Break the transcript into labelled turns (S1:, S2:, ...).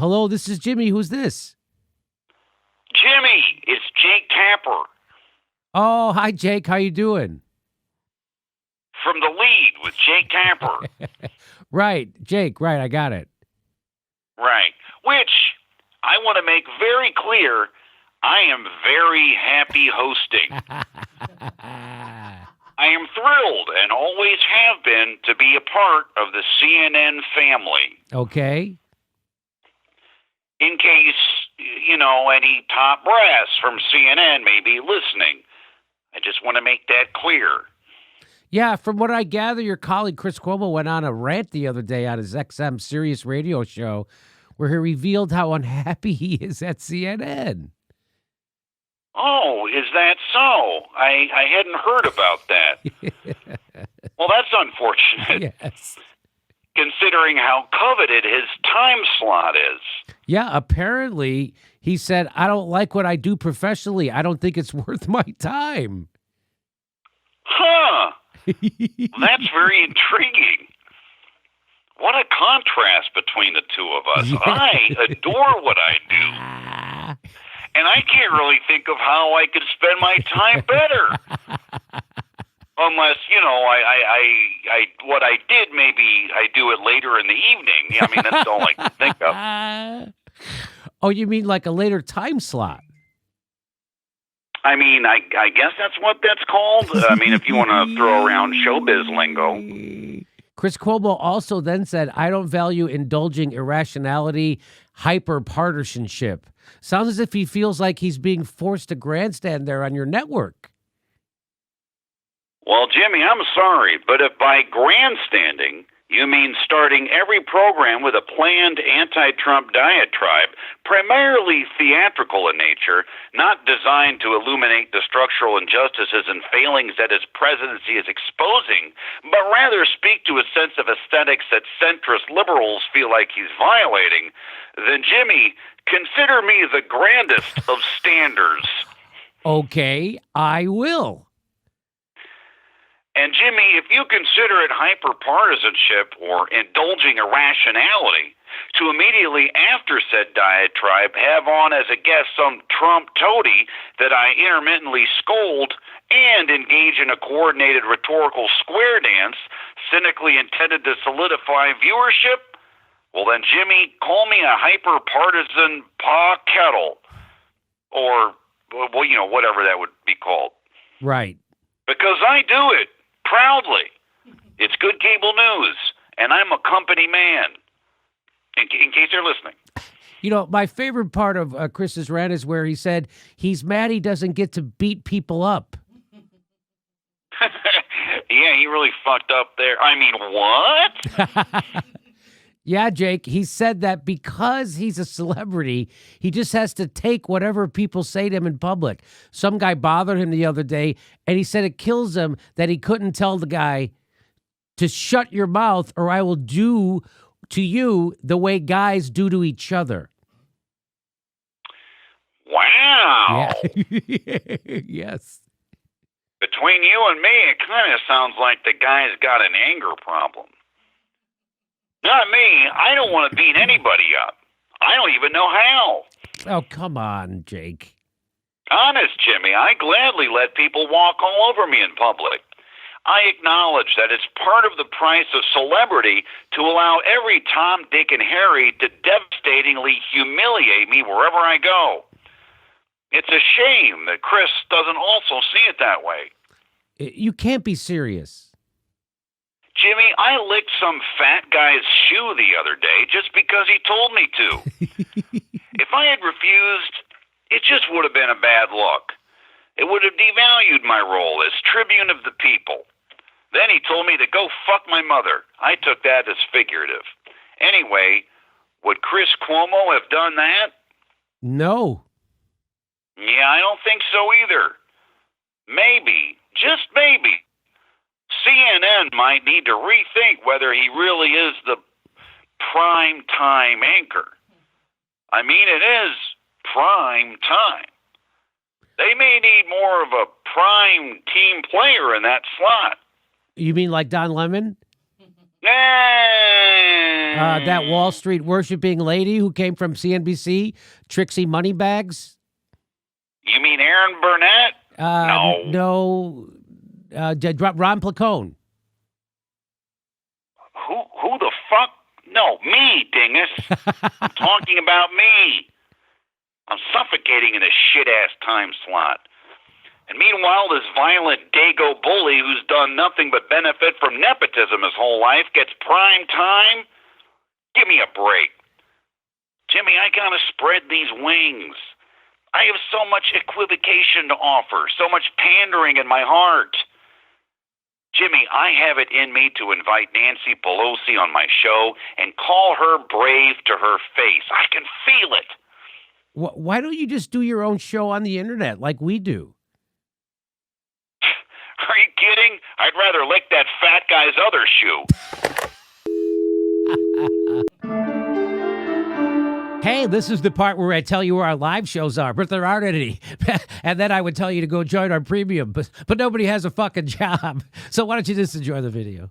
S1: Hello, this is Jimmy. Who's this?
S2: Jimmy, it's Jake Tapper.
S1: Oh, hi, Jake. How you doing?
S2: From The Lead with Jake Tapper.
S1: Right, Jake. Right, I got it.
S2: Right. Which I want to make very clear, I am very happy hosting. I am thrilled and always have been to be a part of the CNN family.
S1: Okay.
S2: In case, any top brass from CNN may be listening. I just want to make that clear.
S1: Yeah, from what I gather, your colleague Chris Cuomo went on a rant the other day on his XM Sirius radio show where he revealed how unhappy he is at CNN.
S2: Oh, is that so? I hadn't heard about that. Well, that's unfortunate.
S1: Yes.
S2: Considering how coveted his time slot is.
S1: Yeah, apparently he said, I don't like what I do professionally. I don't think it's worth my time.
S2: Huh. That's very intriguing. What a contrast between the two of us.
S1: Yeah.
S2: I adore what I do. And I can't really think of how I could spend my time better. Unless, I what I did, maybe I do it later in the evening. I mean, that's all I can think of.
S1: Oh, you mean like a later time slot?
S2: I mean, I guess that's what that's called. I mean, if you want to throw around showbiz lingo.
S1: Chris Cuomo also then said, I don't value indulging irrationality, hyper-partisanship. Sounds as if he feels like he's being forced to grandstand there on your network.
S2: Well, Jimmy, I'm sorry, but if by grandstanding you mean starting every program with a planned anti-Trump diatribe, primarily theatrical in nature, not designed to illuminate the structural injustices and failings that his presidency is exposing, but rather speak to a sense of aesthetics that centrist liberals feel like he's violating, then, Jimmy, consider me the grandest of standers.
S1: Okay, I will.
S2: And, Jimmy, if you consider it hyperpartisanship or indulging irrationality to immediately after said diatribe have on as a guest some Trump toady that I intermittently scold and engage in a coordinated rhetorical square dance cynically intended to solidify viewership, well then, Jimmy, call me a hyperpartisan pa kettle or, whatever that would be called.
S1: Right.
S2: Because I do it. Proudly. It's good cable news, and I'm a company man, in case you're listening.
S1: My favorite part of Chris's rant is where he said he's mad he doesn't get to beat people up.
S2: Yeah, he really fucked up there. I mean, what?
S1: Yeah, Jake, he said that because he's a celebrity, he just has to take whatever people say to him in public. Some guy bothered him the other day, and he said it kills him that he couldn't tell the guy to shut your mouth or I will do to you the way guys do to each other.
S2: Wow.
S1: Yeah. Yes.
S2: Between you and me, it kind of sounds like the guy's got an anger problem. Not me. I don't want to beat anybody up. I don't even know how.
S1: Oh, come on, Jake.
S2: Honest, Jimmy, I gladly let people walk all over me in public. I acknowledge that it's part of the price of celebrity to allow every Tom, Dick, and Harry to devastatingly humiliate me wherever I go. It's a shame that Chris doesn't also see it that way.
S1: You can't be serious.
S2: Jimmy, I licked some fat guy's shoe the other day just because he told me to. If I had refused, it just would have been a bad look. It would have devalued my role as tribune of the people. Then he told me to go fuck my mother. I took that as figurative. Anyway, would Chris Cuomo have done that?
S1: No.
S2: Yeah, I don't think so either. Maybe, just maybe, CNN might need to rethink whether he really is the prime time anchor. I mean, it is prime time. They may need more of a prime team player in that slot.
S1: You mean like Don Lemon? That Wall Street worshiping lady who came from CNBC, Trixie Moneybags.
S2: You mean Aaron Burnett?
S1: No. Ron Placone.
S2: Who the fuck? No, me, dingus. I'm talking about me. I'm suffocating in a shit-ass time slot. And meanwhile, this violent Dago bully who's done nothing but benefit from nepotism his whole life gets prime time? Give me a break. Jimmy, I gotta spread these wings. I have so much equivocation to offer, so much pandering in my heart. Jimmy, I have it in me to invite Nancy Pelosi on my show and call her brave to her face. I can feel it.
S1: Why don't you just do your own show on the internet like we do?
S2: Are you kidding? I'd rather lick that fat guy's other shoe.
S1: Hey, this is the part where I tell you where our live shows are, but there aren't any. And then I would tell you to go join our premium, but nobody has a fucking job. So why don't you just enjoy the video?